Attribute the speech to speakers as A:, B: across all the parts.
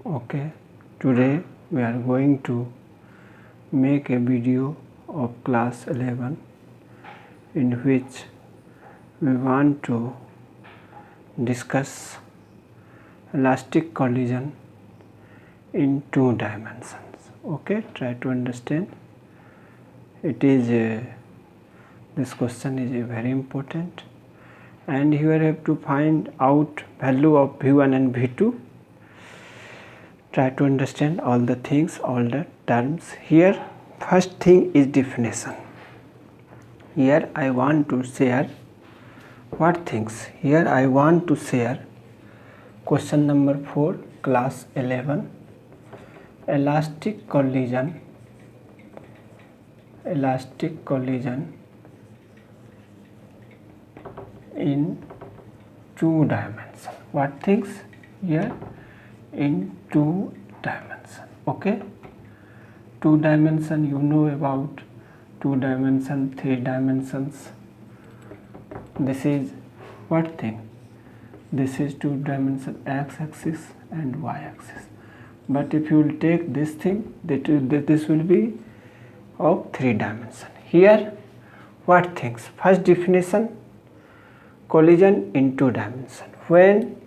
A: Okay, today we are going to make a video of class 11 in which we want to discuss elastic collision in 2 dimensions. Okay, try to understand. This question is very important, and here I have to find out value of V1 and V2. Try to understand all the things, all the terms. Here first thing is definition. Here I want to share what things. Here I want to share question number 4, class 11, elastic collision in 2 dimensions. What things? Here in 2 dimensions. Okay, 2 dimension, you know about 2 dimension, 3 dimensions. This is what thing? This is 2 dimension, x axis and y axis. But if you will take this thing, this will be of 3 dimension. Here what things? First definition, collision in 2 dimension. When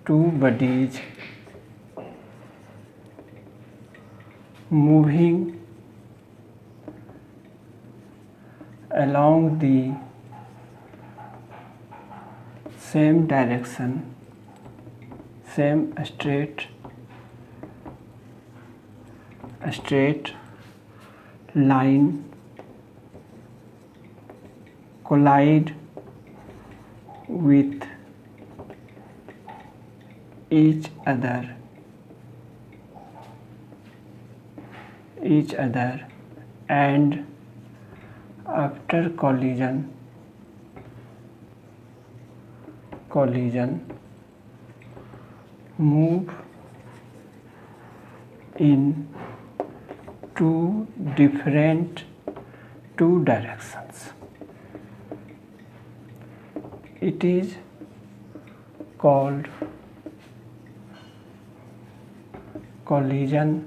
A: two bodies moving along the same direction, same straight line collide with each other and after collision move in 2 directions. It is called collision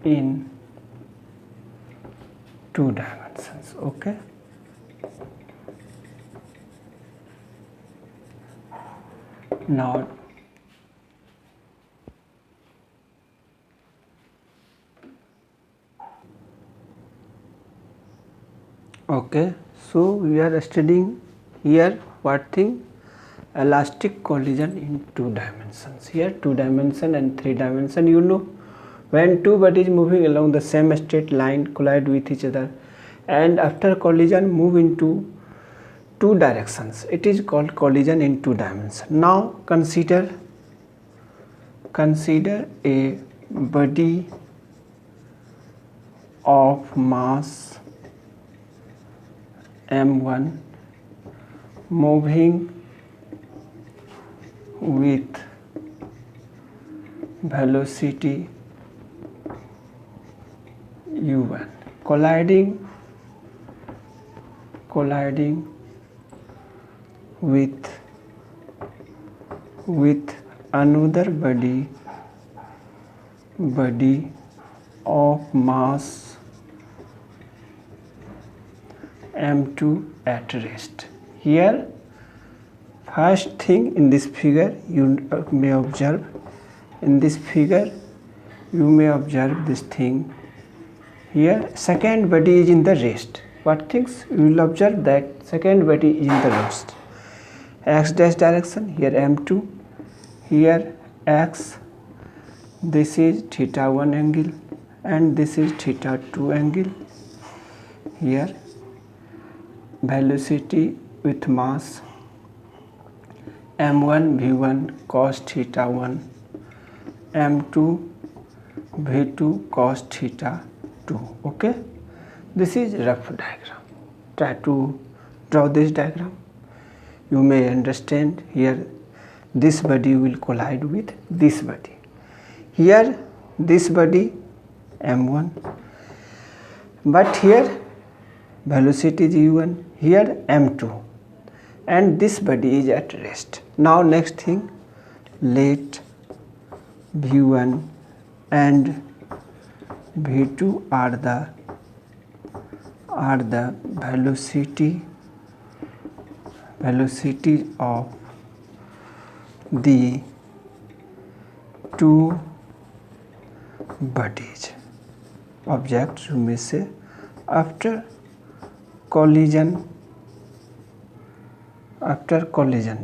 A: in 2 dimensions. Okay, now so we are studying here what thing? Elastic collision in 2 dimensions. Here 2 dimension and 3 dimension, you know, when two bodies moving along the same straight line collide with each other and after collision move into 2 directions, it is called collision in 2 dimensions. Now consider a body of mass m1 moving with velocity u1 colliding with another body of mass m2 at rest. Here first thing in this figure you may observe, this thing. Here second body is in the rest. What things? You will observe that second body is in the rest. X dash direction, here m2, here x, this is theta 1 angle and this is theta 2 angle. Here velocity with mass m1 v1 cos theta 1, m2 v2 cos theta 2. Okay, this is rough diagram. Try to draw this diagram. You may understand here this body will collide with this body. Here this body m1, but here velocity is u1, here m2. and this body is at rest. Now next thing, let v1 and v2 are the velocity of the two bodies, objects you may say, after collision,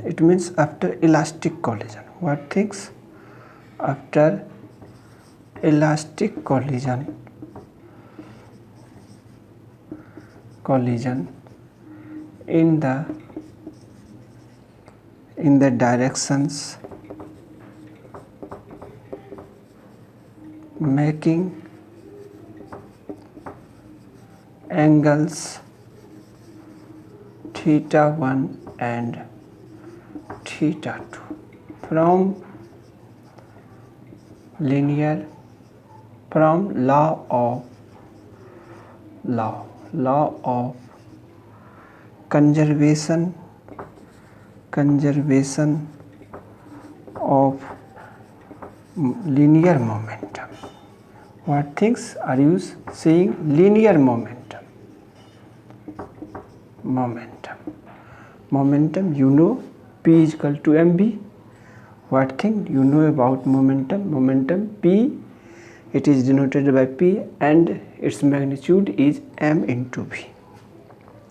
A: it means after elastic collision. What things? After elastic collision in the directions making angles theta 1 and theta 2 from law of conservation of linear momentum. What things are you seeing? Linear momentum, you know P is equal to mv. What thing you know about momentum? P, it is denoted by P and its magnitude is m into v.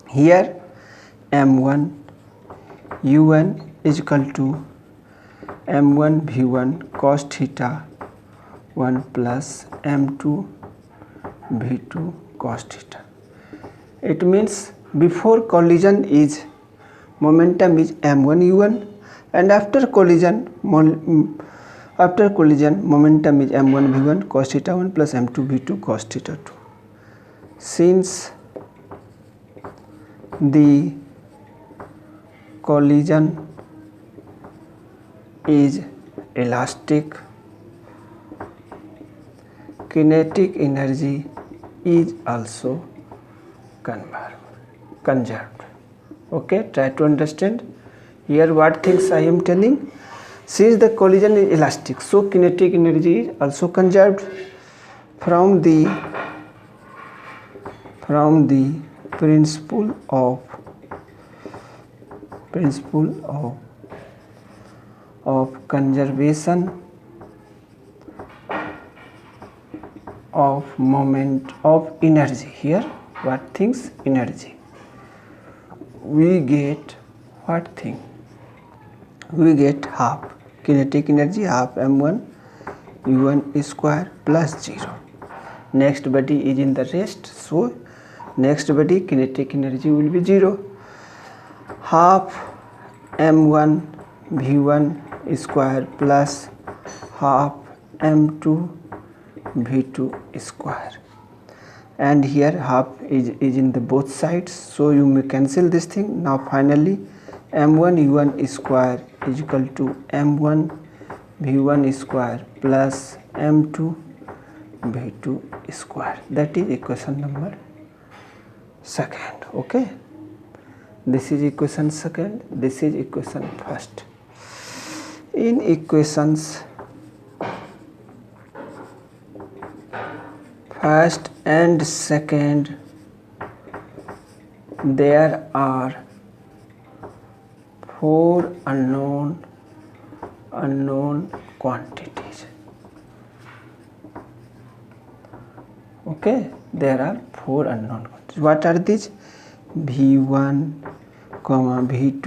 A: Here m1 u1 is equal to m1 v1 cos theta 1 plus m2 v2 cos theta. It means before collision is momentum is m1 u1 and after collision momentum is m1 v1 cos theta 1 plus m2 v2 cos theta 2. Since the collision is elastic, kinetic energy is also conserved. Okay, try to understand. Here what things I am telling? Since the collision is elastic, so kinetic energy is also conserved from the principle of conservation of moment of energy. Here what things? Energy. We get what thing? We get half kinetic energy, half m1 u1 square plus 0. Next body is in the rest, so next body kinetic energy will be 0. Half m1 v1 square plus half m2 v2 square, and here half is in the both sides, so you may cancel this thing. Now finally m1 u1 square is equal to m1 v1 square plus m2 v2 square. That is equation number 2nd. Okay, this is equation 2nd, this is equation 1st. In equations 1st and 2nd there are 4 unknown quantities. Okay, there are 4 unknown quantities. What are these? v1, v2,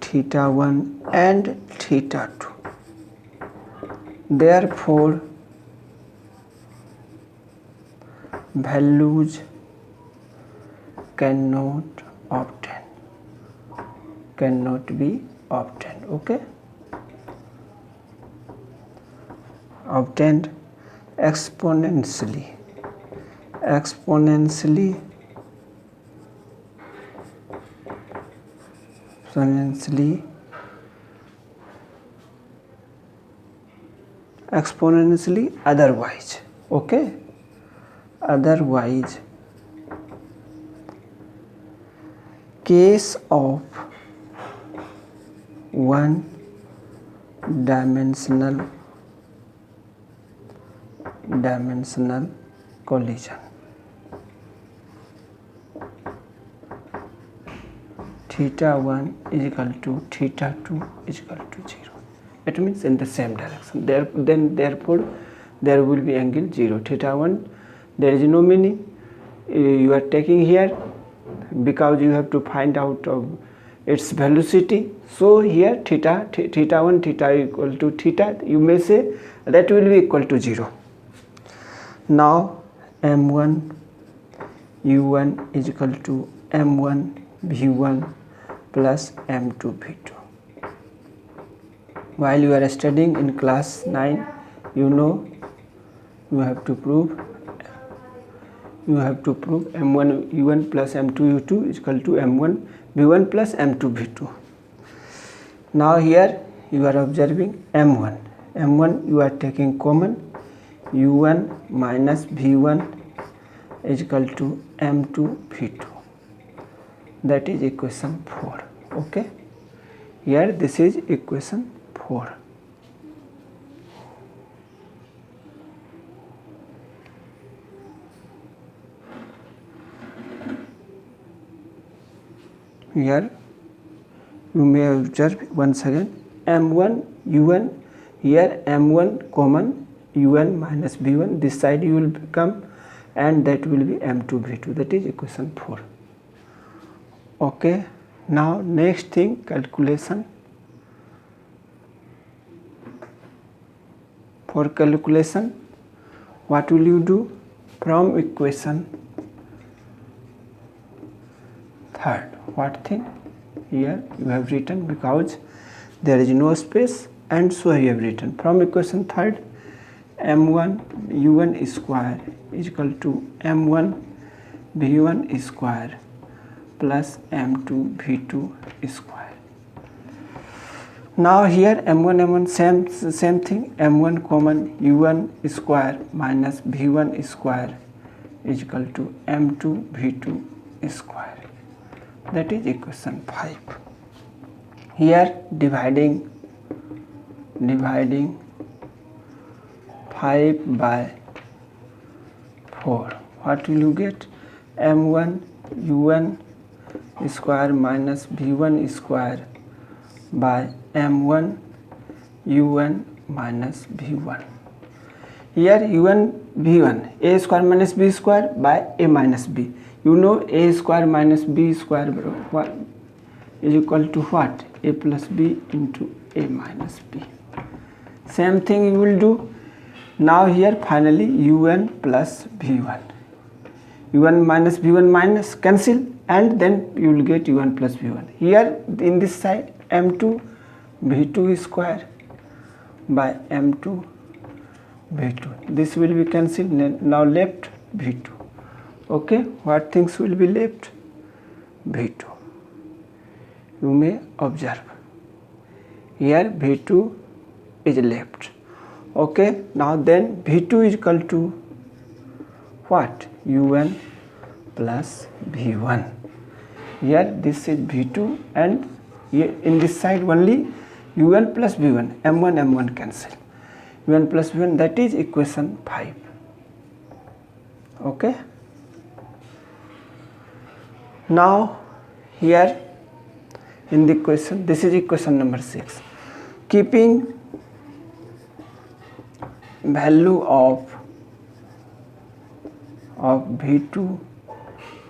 A: theta 1 and theta 2. Therefore values cannot be obtained. Okay, obtained exponentially otherwise. Okay, otherwise case of one dimensional collision, theta 1 is equal to theta 2 is equal to 0. It means in the same direction. Therefore, there will be angle 0. Theta 1, there is no meaning. You are taking here because you have to find out its velocity. So here theta 1 theta equal to theta, you may say that will be equal to 0. Now m1 u1 is equal to m1 v1 plus m2 v2. While you are studying in class 9, you know you have to prove m1 u1 plus m2 u2 is equal to m1 v1 plus m2 v2. Now here you are observing m1 you are taking common, u1 minus v1 is equal to m2 v2. That is equation 4. Okay, here this is equation 4. Here you may observe once again m1 u1, here m1 common, u1 minus v1, this side you will become, and that will be m2 v2. That is equation 4. Okay, now next thing, calculation. For calculation, what will you do? From equation 3rd, what thing? Here you have written, because there is no space, and so you have written from equation 3rd, m1 u1 square is equal to m1 v1 square plus m2 v2 square. Now here m1 same thing, m1 common, u1 square minus v1 square is equal to m2 v2 square. That is equation 5. Here dividing 5 by 4, what will you get? m1 u1 square minus v1 square by m1 u1 minus v1. Here u1 v1, a square minus b square by a minus b. You know a square minus b square what is equal to what? A plus b into a minus b. Same thing you will do. Now here finally un plus v1. u1 minus v1 minus cancel, and then you will get u1 plus v1. Here in this side m2 v2 square by m2 v2. This will be cancelled. Now left v2. Okay, what things will be left? v2. You may observe here v2 is left. Okay, now then v2 is equal to what? un plus v1. Here this is v2, and here in this side only un plus v1, m1 cancel, un plus v1, that is equation 5. Okay, now here in the equation, this is equation number 6. Keeping value of v2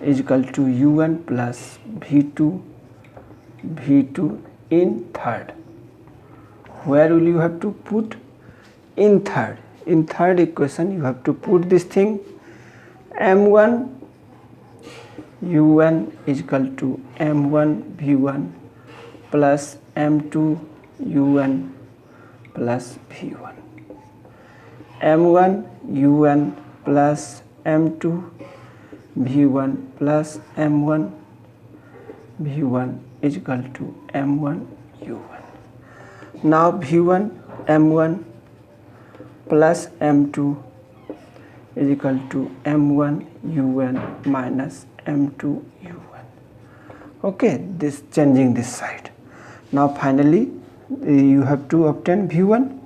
A: is equal to u1 plus v2 in 3rd. Where will you have to put? In 3rd. In 3rd equation you have to put this thing, m1 u1 is equal to m1 v1 plus m2 u1 plus v1. m1 u1 plus m2 v1 plus m1 v1 is equal to m1 u1. Now v1 m1 plus m2 is equal to m1 u1 minus m2 u1. Okay, this changing this side. Now finally you have to obtain V1.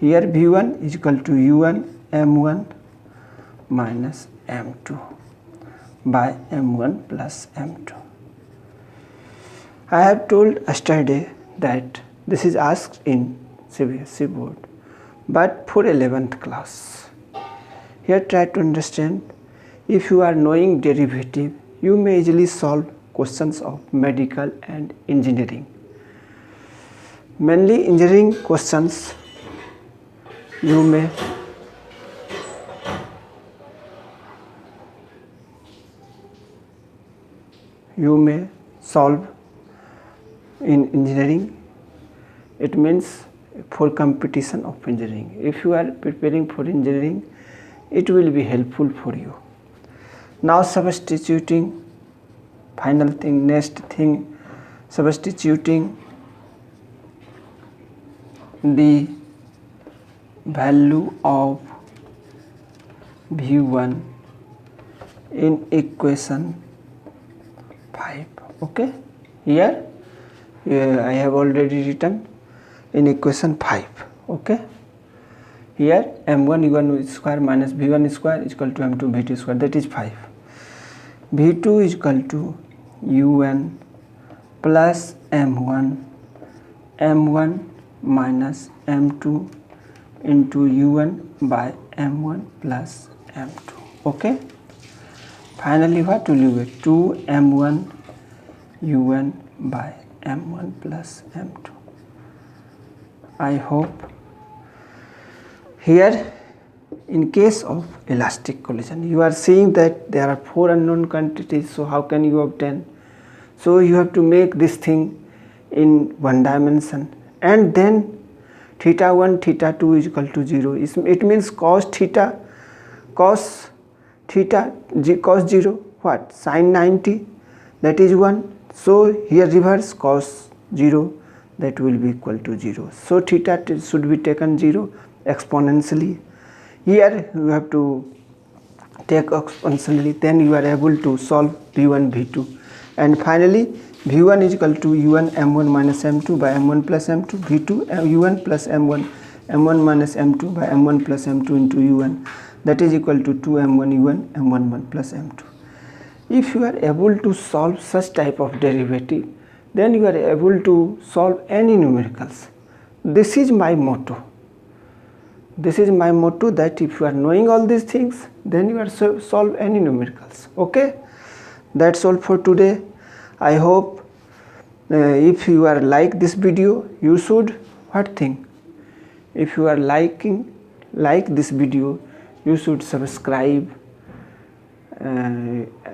A: Here V1 is equal to U1 M1 minus M2 by M1 plus M2. I have told yesterday that this is asked in CBSE board, but for 11th class. Here try to understand, if you are knowing derivative, you may easily solve questions of medical and engineering. Mainly engineering questions you may solve in engineering. It means for competition of engineering. If you are preparing for engineering, it will be helpful for you. Now substituting, final thing, next thing, substituting the value of V1 in equation 5. Okay, here I have already written in equation 5. Okay, here m1 u1 square minus v1 square is equal to m2 v2 square, that is 5. v2 is equal to un plus m1 minus m2 into u1 by m1 plus m2. Okay, finally what will you get? 2 m1 un by m1 plus m2. I hope here, in case of elastic collision, you are seeing that there are 4 unknown quantities, so how can you obtain? So you have to make this thing in one dimension, and then theta 1 theta 2 is equal to 0. It means cos 0 what, sin 90, that is 1. So here reverse cos 0, that will be equal to 0. So theta should be taken 0 exponentially. Here you have to take exponentially, then you are able to solve v1 v2, and finally v1 is equal to u1 m1 minus m2 by m1 plus m2, v2 u1 plus m1 minus m2 by m1 plus m2 into u1, that is equal to 2 m1 u1 m1 plus m2. If you are able to solve such type of derivative, then you are able to solve any numericals. This is my motto. That if you are knowing all these things, then you are solve any numericals. Okay, that's all for today. I hope if you are like this video, you should what thing? If you are like this video, you should subscribe,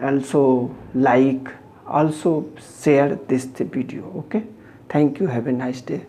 A: also like, also share this video. Okay, thank you, have a nice day.